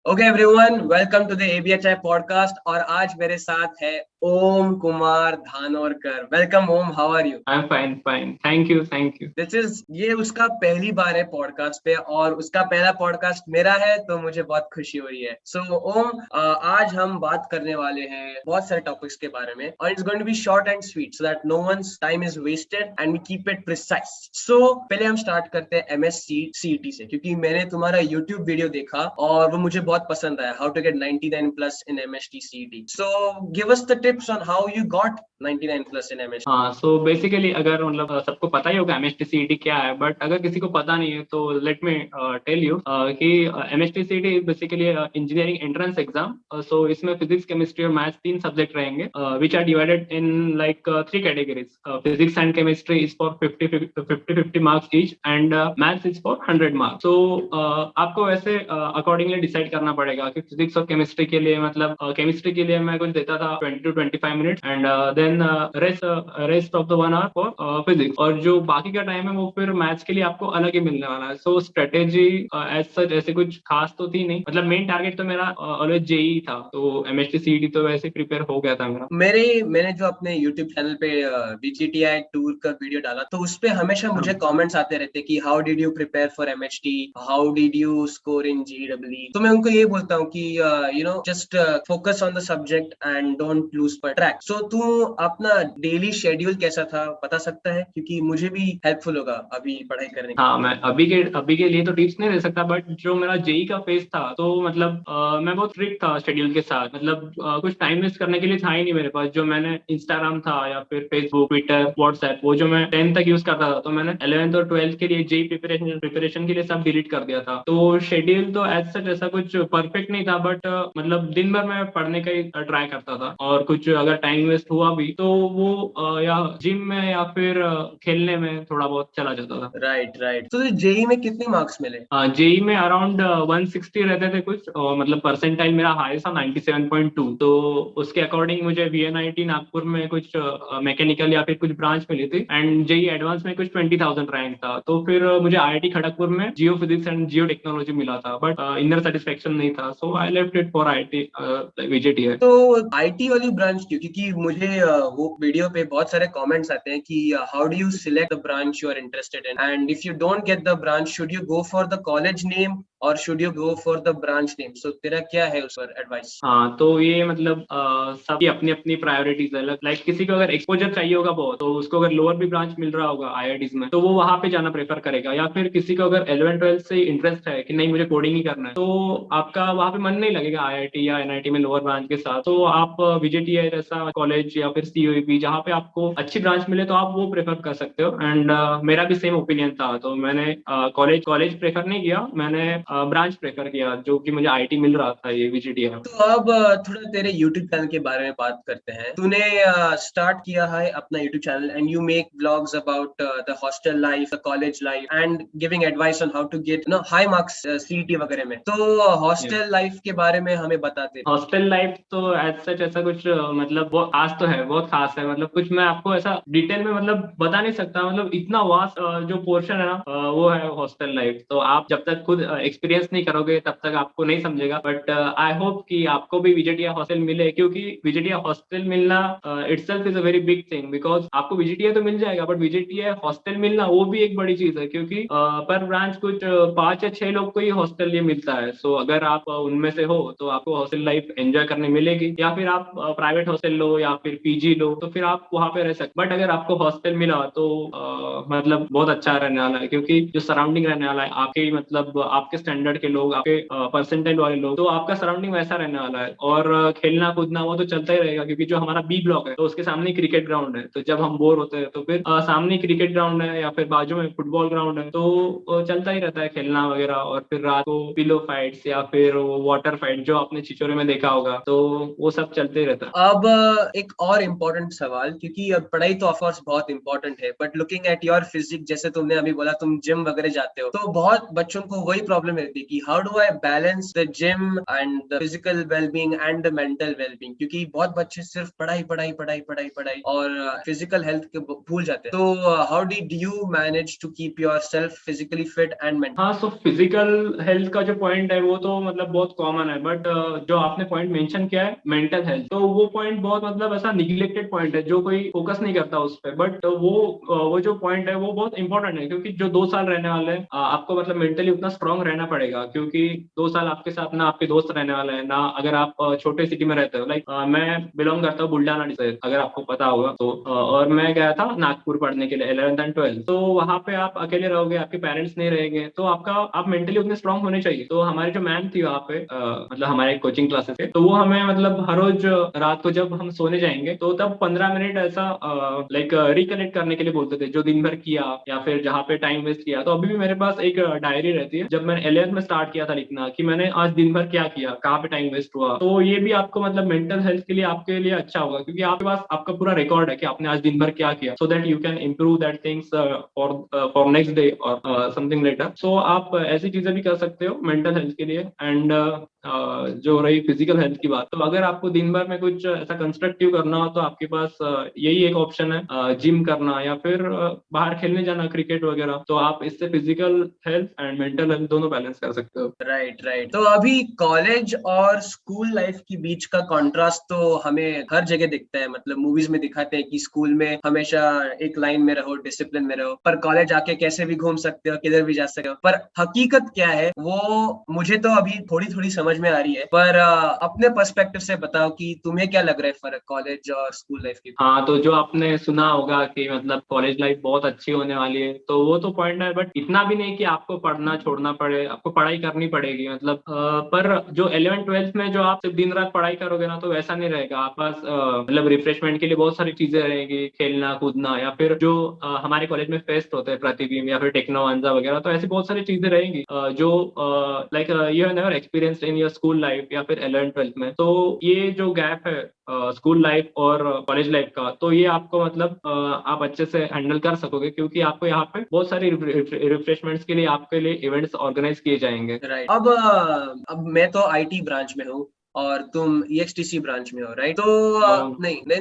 Okay everyone, welcome to the ABHI podcast. और आज मेरे साथ है Om Kumar Dhanorkar. Welcome Om, how are you? I am fine fine, thank you. ये उसका पहली बार है पॉडकास्ट पे और उसका पहला पॉडकास्ट मेरा है, तो मुझे बहुत खुशी हो रही है। सो ओम, आज हम बात करने वाले हैं बहुत सारे टॉपिक्स के बारे में और it's going to be short and sweet so that no one's time is wasted and we keep it precise. So पहले हम स्टार्ट करते हैं एमएससीईटी से, क्योंकि मैंने तुम्हारा यूट्यूब वीडियो देखा और वो मुझे बहुत पसंद आया, how to get 99 plus in MSTCET. So give us the tips on how you got 99 plus in MST. हाँ, सो बेसिकली अगर मतलब सबको पता ही होगा एमएसटीसीईटी क्या है, बट अगर किसी को पता नहीं है तो लेट मी टेल यू कि MSTCET basically engineering entrance exam. So इसमें फिजिक्स, केमिस्ट्री और मैथ्स 3 सब्जेक्ट रहेंगे, which are divided in like 3 categories. Physics and chemistry is for 50 marks each and maths is for 100 marks. So आपको वैसे accordingly decide करना पड़ेगा कि physics और chemistry के लिए, मतलब केमिस्ट्री के लिए मैं कुछ देता था 20 to 25 minutes and then rest of the 1 hour for physics, और जो बाकी का टाइम है वो फिर मैथ्स के लिए आपको अलग ही मिलने वाला है। सो स्ट्रेटेजी एज सच ऐसे कुछ खास तो थी नहीं, मतलब मेन टारगेट तो मेरा ऑलवेज जेई था, तो एमएसटीसीईटी तो वैसे प्रिपेयर हो गया था मेरा। मैंने जो अपने YouTube चैनल पे बीजीटीआई टूर का वीडियो डाला, तो उस पे हमेशा मुझे कमेंट्स आते रहते कि how did you prepare for MHT, how did you score in GW. तो मैं उनको ये बोलता हूँ कि you know just focus on the subject and don't lose पर ट्रैक। सो तू अपना डेली शेड्यूल कैसा था बता सकता है, क्योंकि मुझे भी हेल्पफुल होगा अभी पढ़ाई करने के। हाँ, मैं अभी के लिए तो टिप्स नहीं दे सकता, बट जो मेरा जेई का फेज था तो मतलब मैं बहुत स्ट्रिक्ट था शेड्यूल के साथ, मतलब कुछ टाइम वेस्ट करने के लिए था ही नहीं मेरे पास। जो मैंने इंस्टाग्राम था या फिर फेसबुक, ट्विटर, व्हाट्सएप, वो जो मैं 10th तक यूज करता था, तो मैंने 11th और 12th के लिए जेई प्रिपरेशन के लिए सब डिलीट कर दिया था। तो शेड्यूल तो एज सच ऐसा कुछ परफेक्ट नहीं था, बट मतलब दिन भर मैं पढ़ने का ही ट्राई करता था, और कुछ अगर टाइम वेस्ट हुआ भी तो वो या जिम में या फिर खेलने में थोड़ा बहुत चला जाता था। राइट। तो जेई में कितने मार्क्स मिले? जेई में अराउंड 160 रहते थे कुछ, और मतलब परसेंटाइल मेरा हाई था 97.2। तो उसके अकॉर्डिंग मुझे वीएनआईटी नागपुर में कुछ मैकेनिकल या फिर कुछ ब्रांच मिली थी, एंड जेई एडवांस में कुछ 20,000 रैंक था। तो फिर मुझे आईआईटी खड़गपुर में geo physics and geo technology मिला था, बट इनर सेटिस्फेक्शन नहीं था, so I left it for IIT VJTI. तो आईटी वाली ब्रांच क्यों? क्योंकि मुझे वो वीडियो पे बहुत सारे कमेंट्स आते हैं कि how do you select the branch you are interested in, and if you don't get the branch should you go for the college name और should you go for the branch name? So तेरा क्या है उस पर advice? हाँ, तो ये मतलब सबकी अपनी अपनी प्रायोरिटीज है। लाइक किसी को अगर एक्सपोजर चाहिए होगा बहुत, तो उसको अगर लोअर भी ब्रांच मिल रहा होगा आईआईटीज में, तो वो वहां पे जाना प्रेफर करेगा। या फिर किसी को अगर 11th-12th से इंटरेस्ट है कि नहीं मुझे कोडिंग ही करना है, तो आपका वहां पे मन नहीं लगेगा आईआईटी या एनआईटी में लोअर ब्रांच के साथ, तो आप वीजेटीआई जैसा कॉलेज या फिर सीयूईपी जहाँ पे आपको अच्छी ब्रांच मिले तो आप वो प्रेफर कर सकते हो। एंड मेरा भी सेम ओपिनियन था, तो मैंने कॉलेज प्रेफर नहीं किया, मैंने ब्रांच प्रेफर किया, जो कि मुझे आईटी मिल रहा था, ये वीजेटीआई। तो अब थोड़ा तेरे YouTube चैनल के बारे में बात करते हैं। तूने स्टार्ट किया है अपना YouTube channel and you make vlogs about the hostel life, the college life and giving advice on how to get no high marks CET वगैरह में। तो हॉस्टल लाइफ के बारे में हमें बताते। हॉस्टल लाइफ तो एज सच ऐसा कुछ मतलब वो आज तो है, बहुत खास है, मतलब कुछ मैं आपको ऐसा डिटेल में मतलब बता नहीं सकता, मतलब इतना वास्ट जो पोर्शन है ना वो है हॉस्टल लाइफ। तो आप जब तक खुद एक्सपीरियंस नहीं करोगे तब तक आपको नहीं समझेगा, बट आई होप कि आपको भी विजेटिया हॉस्टल मिले, क्योंकि विजेटिया हॉस्टल मिलना itself is a very big thing, because आपको विजेटिया तो मिल जाएगा, बट विजेटिया हॉस्टल मिलना वो भी एक बड़ी चीज है, क्योंकि पर ब्रांच कुछ 5 या 6 लोग को ही हॉस्टल ये मिलता है। सो अगर आप उनमें से हो तो आपको हॉस्टल लाइफ एंजॉय करने मिलेगी, या फिर आप प्राइवेट हॉस्टल लो या फिर पीजी लो, तो फिर आप वहां पे रह सकते। बट अगर आपको हॉस्टल मिला तो मतलब बहुत अच्छा रहने वाला है, क्योंकि जो सराउंडिंग रहने वाला है आपके, मतलब आपके स्टैंडर्ड के लोग, आपके परसेंटाइल वाले लोग, तो आपका सराउंडिंग वैसा रहने वाला है। और खेलना कूदना वो तो चलता ही रहेगा, क्योंकि जो हमारा बी ब्लॉक है तो उसके सामने क्रिकेट ग्राउंड है, तो जब हम बोर होते हैं तो फिर सामने क्रिकेट ग्राउंड है या फिर बाजू में फुटबॉल ग्राउंड है, तो चलता ही रहता है खेलना वगैरह। और फिर रात को पिलो फाइट्स या फिर वाटर फाइट जो आपने छिछोरे में देखा होगा, तो वो सब चलते ही रहता है। अब एक और इम्पोर्टेंट सवाल, क्योंकि अब पढ़ाई तो ऑफ कोर्स बहुत इंपॉर्टेंट है, but looking at your physique, जैसे तुमने अभी बोला तुम जिम वगैरह जाते हो, तो बहुत बच्चों को वही प्रॉब्लम रहती है कि how do I balance the gym and the physical wellbeing and the mental wellbeing, क्योंकि बहुत बच्चे सिर्फ पढ़ाई पढ़ाई पढ़ाई पढ़ाई पढ़ाई और फिजिकल हेल्थ के भूल जाते हैं। तो how did you manage to keep yourself physically fit and mental? हाँ, सो फिजिकल हेल्थ का जो पॉइंट है वो तो तो मतलब बहुत कॉमन है, बट जो आपने पॉइंट मेंशन किया है मेंटल हेल्थ, तो वो पॉइंट बहुत मतलब ऐसा निग्लेक्टेड पॉइंट है जो कोई फोकस नहीं करता उस पर, बट वो जो पॉइंट है वो बहुत इंपॉर्टेंट है, क्योंकि जो 2 साल रहने वाले हैं आपको मतलब मेंटली उतना स्ट्रांग रहना पड़ेगा, क्योंकि 2 साल आपके साथ ना आपके दोस्त रहने वाले हैं ना, अगर आप छोटे सिटी में रहते हो, लाइक मैं बिलोंग करता हूँ बुल्ढाना से, अगर आपको पता होगा तो, और मैं गया था नागपुर पढ़ने के लिए 11th एंड 12th, तो वहाँ पे आप अकेले रहोगे, आपके पेरेंट्स नहीं रहेंगे, तो आप मेंटली उतने स्ट्रांग होने चाहिए। तो हमारी जो मैम थी वहाँ पे मतलब हमारे कोचिंग क्लासेस के, तो वो हमें मतलब हर रोज रात को जब हम सोने जाएंगे तो तब 15 मिनट ऐसा लाइक रिकलेक्ट करने के लिए बोलते थे जो दिन भर किया या फिर जहाँ पे टाइम वेस्ट किया। तो अभी भी मेरे पास एक डायरी रहती है, जब मैंने 11th में स्टार्ट किया था लिखना कि मैंने आज दिन भर क्या किया, कहाँ पे टाइम वेस्ट हुआ, तो ये भी आपको मतलब मेंटल हेल्थ के लिए आपके लिए अच्छा होगा, क्योंकि आपके पास आपका पूरा रिकॉर्ड है कि आपने आज दिन भर क्या किया, so that you can improve that things for next day और समथिंग लेटर। सो आप ऐसी चीजें भी कर सकते हो मेंटल हेल्थ के लिए। एंड जो रही फिजिकल हेल्थ की बात, तो अगर आपको दिन भर में कुछ ऐसा कंस्ट्रक्टिव करना हो तो आपके पास यही एक ऑप्शन है, जिम करना या फिर बाहर खेलने जाना, क्रिकेट वगैरह। तो आप इससे physical health and mental health दोनों बैलेंस कर सकते हो। Right right. तो अभी कॉलेज और स्कूल लाइफ के बीच का कंट्रास्ट तो हमें हर जगह दिखता है, मतलब मूवीज में दिखाते हैं कि स्कूल में हमेशा एक लाइन में रहो, डिसिप्लिन में रहो, पर कॉलेज आके कैसे भी घूम सकते हो, किधर भी जा सकते हो। पर हकीकत क्या है वो मुझे तो अभी थोड़ी थोड़ी समझ में आ रही है, पर अपने पर्सपेक्टिव से बताओ कि तुम्हें क्या लग रहा है फर्क कॉलेज और स्कूल लाइफ के। हाँ, तो जो आपने सुना होगा कि मतलब कॉलेज लाइफ बहुत अच्छी होने वाली है, तो वो तो पॉइंट है, बट इतना भी नहीं कि आपको पढ़ना छोड़ना पड़े, आपको पढ़ाई करनी पड़ेगी मतलब पर जो 11th 12th में जो आप सिर्फ दिन रात पढ़ाई करोगे ना, तो वैसा नहीं रहेगा। आप पास मतलब रिफ्रेशमेंट के लिए बहुत सारी चीजें रहेंगी, खेलना कूदना, या फिर जो हमारे कॉलेज में फेस्ट होते हैं प्रतिबिंब या फिर टेक्नोवांजा वगैरह, तो ऐसी बहुत सारी चीजें रहेंगी जो like you have never experienced in your school life या फिर 11th 12th में। तो ये जो गैप है स्कूल लाइफ और कॉलेज लाइफ का, तो ये आपको मतलब आप अच्छे से हैंडल कर सकोगे, क्योंकि आपको यहाँ पे बहुत सारी रिफ्रेशमेंट्स के लिए आपके लिए इवेंट्स ऑर्गेनाइज किए जाएंगे। राइट। अब मैं तो आईटी ब्रांच में हूँ और तुम ईएक्सटीसी ब्रांच में हो, राइट? तो नहीं नहीं,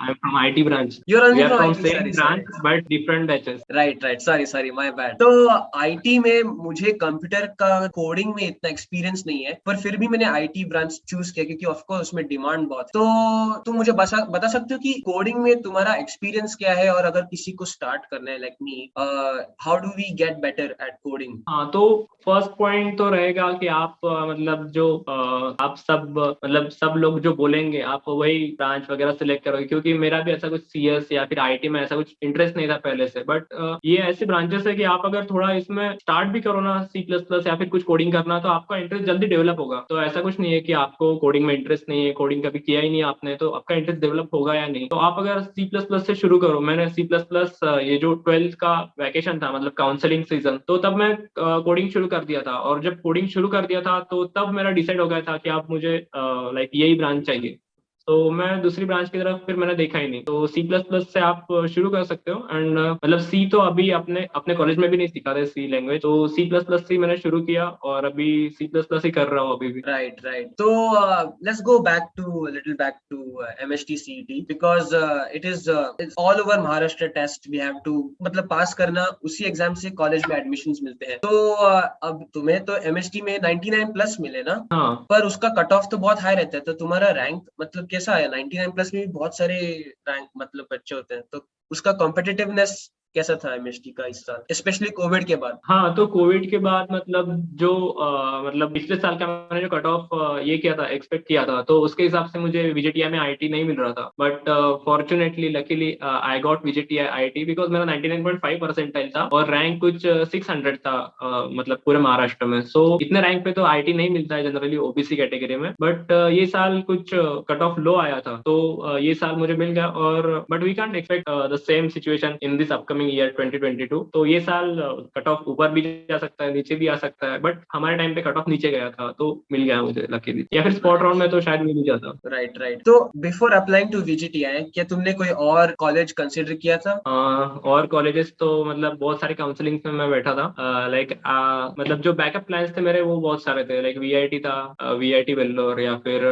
I am from IT branch. You are we only are from from IT, same sorry sorry. Branch but different batches. Right right, sorry sorry, my bad. तो आईटी में मुझे कंप्यूटर का कोडिंग में इतना एक्सपीरियंस नहीं है, पर फिर भी मैंने आईटी ब्रांच चूज किया क्योंकि ऑफ कोर्स उसमें डिमांड बहुत है। तो तुम मुझे बता सकते हो कि कोडिंग में तुम्हारा एक्सपीरियंस क्या है, और अगर किसी को स्टार्ट करना है like me, how do we get better at coding? हाँ, तो फर्स्ट पॉइंट तो रहेगा कि आप मतलब जो आप सब मतलब सब लोग जो बोलेंगे आप वही ब्रांच वगैरह सिलेक्ट करोगे, क्योंकि मेरा भी ऐसा कुछ सीएस या फिर आईटी में ऐसा कुछ इंटरेस्ट नहीं था पहले से, बट ये ऐसी ब्रांचेस है कि आप अगर थोड़ा इसमें स्टार्ट भी करो ना, C++ या फिर कुछ कोडिंग करना, तो आपका इंटरेस्ट जल्दी डेवलप होगा। तो ऐसा कुछ नहीं है कि आपको कोडिंग में इंटरेस्ट नहीं है, कोडिंग कभी किया ही नहीं आपने, तो आपका इंटरेस्ट डेवलप होगा या नहीं। तो आप अगर C++ से शुरू करो, मैंने C++ ये जो 12th का वैकेशन था मतलब काउंसलिंग सीजन, तो तब मैं कोडिंग शुरू कर दिया था, और जब कोडिंग शुरू कर दिया था तो तब मेरा डिसाइड हो गया था कि आप मुझे लाइक यही ब्रांच चाहिए। तो मैं दूसरी ब्रांच की तरफ फिर मैंने देखा ही नहीं। तो C++ से आप शुरू कर सकते हो। एंड मतलब सी तो अभी अपने अपने कॉलेज में भी नहीं सिखा रहे सी लैंग्वेज, तो C++ से मैंने शुरू किया और अभी C++ ही कर रहा हूँ अभी भी। Right, right. So let's go back to a little back to MST CET because it's all over Maharashtra test. We have to मतलब पास करना, उसी एग्जाम से कॉलेज में एडमिशन्स मिलते हैं। तो अब तुम्हें तो MST में 99 प्लस मिले ना, हाँ, पर उसका कट ऑफ तो बहुत हाई रहता है। तो तुम्हारा रैंक मतलब कैसा है? 99 प्लस में भी बहुत सारे रैंक मतलब बच्चे होते हैं, तो उसका कॉम्पिटिटिवनेस कैसा था एमएसटी का इस साल, स्पेशली कोविड के बाद? हाँ, तो कोविड के बाद मतलब जो मतलब पिछले साल का मैंने जो कट ऑफ ये किया था, एक्सपेक्ट किया था, तो उसके हिसाब से मुझे विजेटीआई में आईटी नहीं मिल रहा था, but fortunately luckily I got विजेटीआई IT because मेरा 99.5 परसेंटाइल था और रैंक कुछ 600 था मतलब पूरे महाराष्ट्र में। सो इतने रैंक पे तो आईटी नहीं मिलता है जनरली ओबीसी कैटेगरी में, बट ये साल कुछ कट ऑफ लो आया था, तो ये साल मुझे मिल गया। और but we can't expect the same situation in this upcoming year 2022। तो ये साल कट ऑफ ऊपर भी जा सकता है, नीचे भी आ सकता है, बट हमारे टाइम पे कट ऑफ नीचे गया था तो मिल गया मुझे लकीली, या फिर स्पॉट राउंड में तो शायद मिल ही जाता। Right right. तो बिफोर अप्लाइंग टू वीजीटीआई क्या तुमने कोई और कॉलेज कंसिडर किया था? और कॉलेजेस तो मतलब बहुत सारे काउंसलिंग में मैं बैठा था, लाइक मतलब जो बैकअप प्लान्स थे मेरे वो बहुत सारे थे, लाइक वीआईटी था, वीआईटी वेल्लोर, या फिर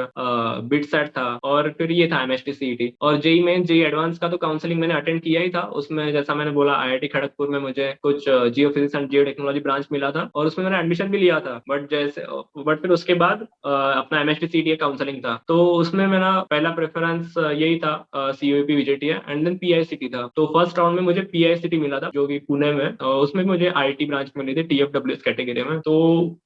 बिटसेट था, और फिर ये था एमएसटी सीईटी। और जेई मेन जेई एडवांस का तो काउंसलिंग मैंने अटेंड किया ही था, उसमें जैसा मैंने बोला IIT खड़गपुर में मुझे कुछ geo physics and geo technology branch मिला था और उसमें मैंने एडमिशन भी लिया था, बट फिर उसके बाद अपना MSTCT काउंसलिंग था, तो उसमें मेरा पहला प्रेफरेंस यही था, COEP VJTI and then PICT था। तो फर्स्ट राउंड में मुझे PICT मिला था जो कि पुणे में, उसमें मुझे IT ब्रांच मिली थी TFWS कैटेगरी में। तो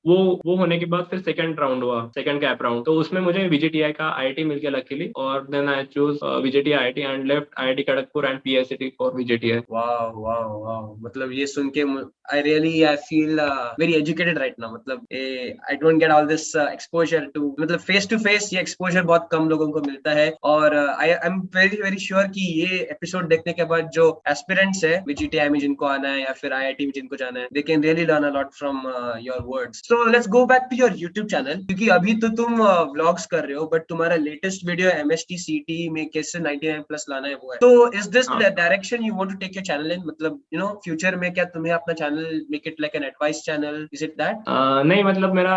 वो होने के बाद फिर सेकंड राउंड हुआ, सेकंड कैप राउंड, तो उसमें मुझे VJTI का IIT मिल गया लकीली, और then I choose VJTI IIT and left IIT Kharagpur and PICT for VJTI। वाह वाह वाह, मतलब ये सुन के I feel very educated right now. मतलब I don't get all this exposure to, मतलब फेस टू फेस ये एक्सपोजर बहुत कम लोगों को मिलता है। और I am very very sure कि ये एपिसोड देखने के बाद जो एस्पिरेंट्स है VGTI में जिनको आना है या फिर IIT में जिनको जाना है, they can really learn a lot from your words. So let's go back to your YouTube channel, क्योंकि अभी तो तुम व्लॉग्स कर रहे हो, बट तुम्हारा लेटेस्ट वीडियो MSTCT में कैसे 99 प्लस लाना है वो है। तो is this the direction you want to take your channel in, मतलब फ्यूचर में क्या तुम्हें अपना channel make it like an advice channel, is it that? नहीं, मतलब मेरा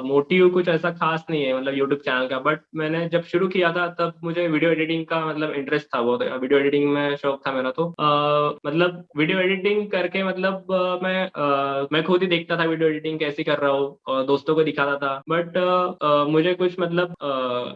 मोटिव कुछ ऐसा खास नहीं है मतलब यूट्यूब चैनल का, बट मैंने जब शुरू किया था तब मुझे वीडियो एडिटिंग का मतलब इंटरेस्ट था बहुत, वीडियो एडिटिंग में शौक था मेरा। तो मतलब वीडियो एडिटिंग करके मतलब मैं खुद ही देखता था वीडियो एडिटिंग कैसी कर रहा हूँ और दोस्तों को दिखाता था, बट मुझे कुछ मतलब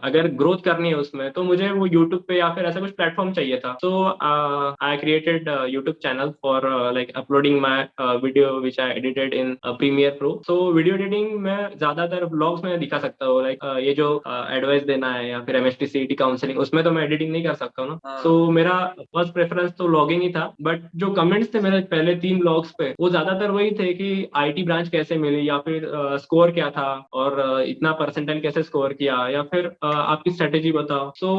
अगर ग्रोथ करनी है उसमें तो मुझे वो यूट्यूब पे या फिर ऐसा कुछ प्लेटफॉर्म चाहिए था। So I created YouTube channel for like uploading my video which I edited in premiere pro. So video editing में ज्यादातर ब्लॉग्स में दिखा सकता हूँ, लाइक ये जो एडवाइस देना है या फिर MSTCT काउंसलिंग, उसमें तो मैं एडिटिंग नहीं कर सकता हूँ ना। सो मेरा फर्स्ट प्रेफरेंस तो लॉगिंग ही था, बट जो कमेंट्स थे मेरे पहले 3 ब्लॉग्स पे वो ज्यादातर वही थे कि IT ब्रांच कैसे मिली, या फिर स्कोर क्या था, और इतना परसेंटाइल कैसे स्कोर किया, या फिर आपकी स्ट्रेटेजी बताओ। सो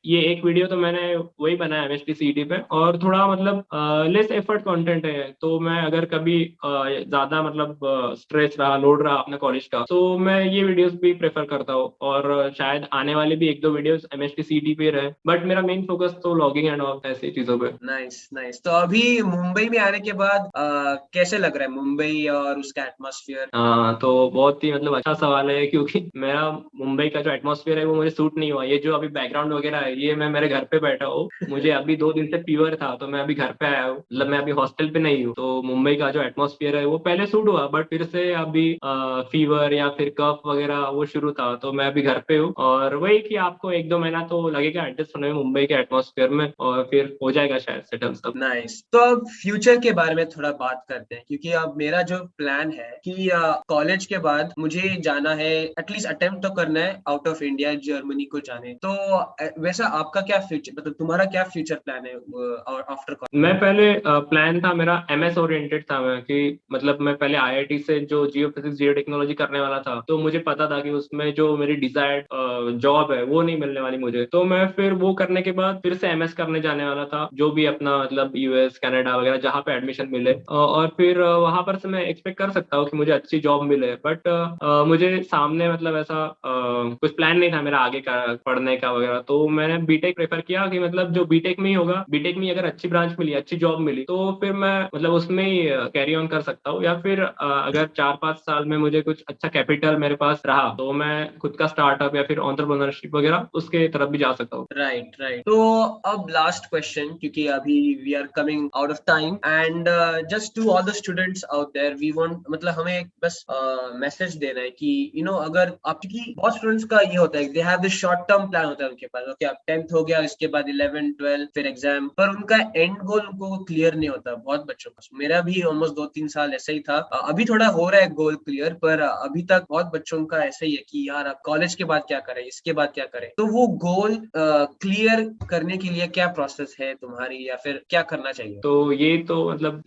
ये एक वीडियो तो मैंने वही बनाया MSTCT पे, और थोड़ा मतलब लेस एफर्ट कंटेंट है, तो मैं अगर कभी ज्यादा मतलब स्ट्रेस रहा, लोड रहा अपने कॉलेज का, तो मैं ये वीडियोस भी प्रेफर करता हूँ, और शायद आने वाले भी 1-2 वीडियोस MSTCT पे रहे, बट मेरा मेन फोकस तो लॉगिंग एंड ऑल ऐसी चीजों पे। Nice nice. तो अभी मुंबई में आने के बाद कैसे लग रहा है मुंबई और उसका एटमॉस्फेयर? हाँ, तो बहुत ही मतलब अच्छा सवाल है, क्योंकि मेरा मुंबई का जो एटमॉस्फेयर है वो मुझे सूट नहीं हुआ। ये जो अभी बैकग्राउंड वगैरह है, ये मैं मेरे घर पे बैठा हूँ, मुझे अभी 2 दिन से फीवर था, तो मैं अभी घर पे आया हूँ, मतलब मैं अभी हॉस्टल पे नहीं हूँ। तो मुंबई का जो एटमॉस्फेयर है वो पहले सूट हुआ, बट फिर से अभी फीवर या फिर कफ वगैरह वो शुरू था, तो मैं अभी घर पे हूँ। और वही कि आपको 1-2 महीना तो लगेगा एडजस्ट होने में मुंबई के एटमॉस्फेयर में, और फिर हो जाएगा शायद सेटल सब। नाइस। तो अब फ्यूचर के बारे में थोड़ा बात करते हैं, क्योंकि अब मेरा जो प्लान है कि कॉलेज के बाद मुझे जाना है, एटलीस्ट अटेम्प्ट तो करना है आउट ऑफ इंडिया, जर्मनी को जाने। तो वैसा आपका क्या फ्यूचर, मतलब तुम्हारा क्या फ्यूचर प्लान है आफ्टर कॉलेज? मैं पहले प्लान था मेरा MS ओरिएंटेड था, मैं कि मतलब मैं पहले IIT से जो जियो फिजिक्स जियो टेक्नोलॉजी करने वाला था, तो मुझे पता था कि उसमें जो मेरी डिजायर्ड जॉब है वो नहीं मिलने वाली मुझे, तो मैं फिर वो करने के बाद फिर से MS करने जाने वाला था, जो भी अपना मतलब US कनाडा वगैरह जहाँ पे एडमिशन मिले, और फिर वहां पर से मैं एक्सपेक्ट कर सकता हूँ कि मुझे अच्छी जॉब मिले। बट मुझे सामने मतलब ऐसा कुछ प्लान नहीं था मेरा आगे का पढ़ने का वगैरह, तो मैंने बीटेक प्रेफर किया कि मतलब जो बीटेक में ही होगा, बीटेक में ही अगर अच्छी ब्रांच मिली, अच्छी जॉब मिली, तो फिर मैं मतलब उसमें ही कैरी ऑन कर सकता हूँ, या फिर अगर 4-5 साल में मुझे कुछ अच्छा कैपिटल मेरे पास रहा तो मैं खुद का स्टार्टअप या फिर एंटरप्रेन्योरशिप वगैरह उसके तरफ भी जा सकता हूँ। Right right. तो अब लास्ट क्वेश्चन, क्योंकि अभी we are coming out of time, and just to all the students out there we want, मतलब हमें एक बस मैसेज देना है कि अगर आप, क्योंकि बहुत स्टूडेंट्स का ये होता है, they have this short term plan होता है उनके पास, ओके अब 10th हो गया, इसके बाद 11 12 फिर एग्जाम, पर उनका एंड गोल उनको क्लियर नहीं होता बहुत बच्चों का। मेरा भी ऑलमोस्ट 2-3 साल ऐसा ही था। अभी थोड़ा हो रहा है गोल क्लियर, पर अभी तक बहुत बच्चों का ऐसा ही है कि यार अब कॉलेज के बाद क्या करें, इसके बाद क्या करें। तो वो गोल क्लियर करने के लिए क्या प्रोसेस है तुम्हारी, या फिर क्या करना चाहिए? तो ये तो मतलब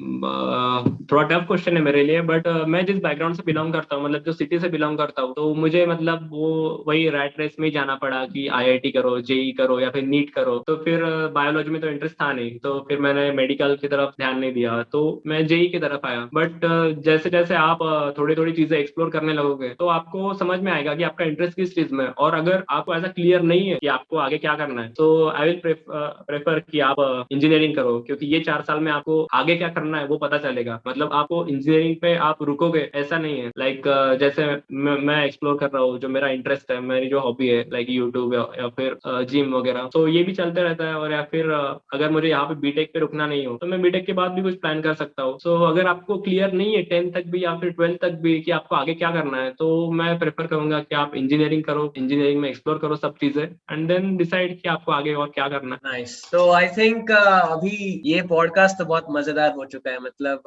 थोड़ा टफ क्वेश्चन है मेरे लिए, बट मैं जिस बैकग्राउंड से बिलोंग करता हूँ, मतलब जो सिटी से बिलोंग करता हूँ, तो मुझे मतलब वो वही रैट रेस में ही जाना पड़ा कि IIT करो, JEE करो या फिर नीट करो। तो फिर बायोलॉजी में तो इंटरेस्ट था नहीं, तो फिर मैंने मेडिकल की तरफ ध्यान नहीं दिया, तो मैं JEE की तरफ आया। बट जैसे जैसे आप थोड़ी थोड़ी चीजें एक्सप्लोर करने लगोगे, तो आपको समझ में आएगा कि आपका इंटरेस्ट किस चीज में है, और अगर आपको ऐसा क्लियर नहीं है कि आपको आगे क्या करना है, तो आई विल प्रेफर कि आप इंजीनियरिंग करो, क्योंकि ये 4 साल में आपको आगे क्या करना है वो पता चलेगा। मतलब आपको इंजीनियरिंग पे आप रुकोगे ऐसा नहीं है, लाइक जैसे मैं एक्सप्लोर कर रहा हूँ जो मेरा इंटरेस्ट है, मेरी जो हॉबी है, लाइक यूट्यूब या फिर जिम वगैरह, तो ये भी चलते रहता है। और या फिर अगर मुझे यहाँ पे बीटेक पे रुकना नहीं हो तो मैं बीटेक के बाद भी कुछ प्लान कर सकता हूँ। सो अगर आपको क्लियर नहीं है 10th तक भी या फिर 12th तक भी कि आपको आगे क्या करना है, तो मैं प्रेफर करूंगा कि आप इंजीनियरिंग करो, इंजीनियरिंग में एक्सप्लोर करो सब चीजें एंड देन डिसाइड कि आपको आगे और क्या करना है। नाइस। तो आई थिंक अभी ये पॉडकास्ट तो बहुत मजेदार हो चुका है। मतलब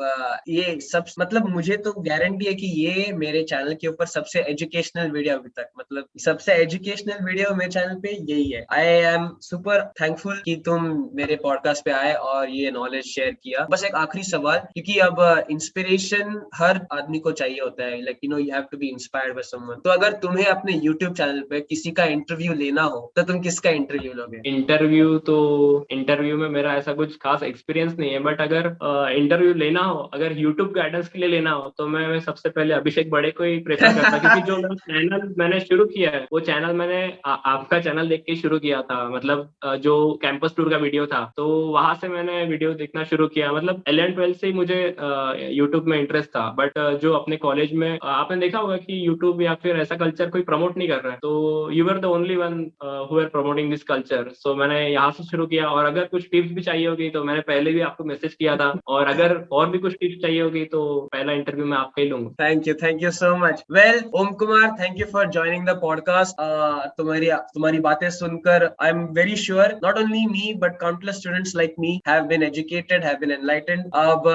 ये सब, मतलब मुझे तो गारंटी है कि ये मेरे चैनल के ऊपर सबसे एजुकेशनल वीडियो अभी तक, मतलब सबसे एजुकेशनल वीडियो मेरे चैनल पे यही है। आई एम सुपर थैंकफुल कि तुम मेरे पॉडकास्ट पे आए और ये नॉलेज शेयर किया। बस एक आखिरी सवाल, क्योंकि अब इंस्पिरेशन हर आदमी को चाहिए होता है, like you have to be inspired by someone. तो अगर तुम्हें अपने यूट्यूब चैनल पे किसी का इंटरव्यू लेना हो तो तुम किसका इंटरव्यू लोगे? इंटरव्यू में मेरा ऐसा कुछ खास एक्सपीरियंस नहीं है, बट अगर इंटरव्यू लेना हो, अगर यूट्यूब गाइडेंस के लिए लेना हो तो मैं सबसे पहले अभिषेक बड़े को ही प्रेफर करता, क्योंकि जो मेरा चैनल मैंने शुरू किया है वो चैनल मैंने आपका चैनल देख के शुरू किया था। मतलब जो कैंपस टूर का वीडियो था तो वहां से मैंने वीडियो देखना शुरू किया। मतलब 11th-12th से ही मुझे यूट्यूब में इंटरेस्ट था, बट जो अपने कॉलेज में आपने देखा होगा कि यूट्यूब या फिर ऐसा कल्चर कोई प्रमोट नहीं कर रहा है, तो you are the only one who are promoting this culture. So मैंने यहाँ से शुरू किया, और अगर कुछ टिप्स भी चाहिए होगी तो मैंने पहले भी आपको मैसेज किया था, और अगर और भी कुछ टिप्स चाहिए होगी तो पहला इंटरव्यू मैं आपका ही लूंगा। Thank you so much. Well Om Kumar, thank you for joining the podcast. तुम्हारी बातें सुनकर I am very sure not only me but countless students like me have been educated, have been enlightened. अब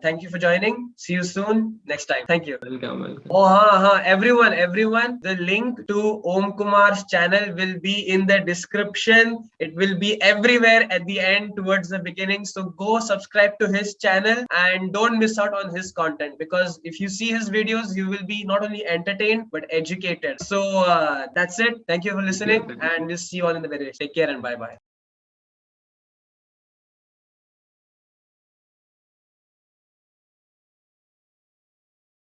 thank you for joining. See you soon next time. Thank you. Welcome welcome. Oh, हाँ, everyone, the link to Om Kumar's channel will be in the description. It will be everywhere at the end towards the beginning. So go subscribe to his channel and don't miss out on his content, because if you see his videos, you will be not only entertained but educated. So that's it. Thank you for listening, and we'll see you all in the video. Take care and bye bye.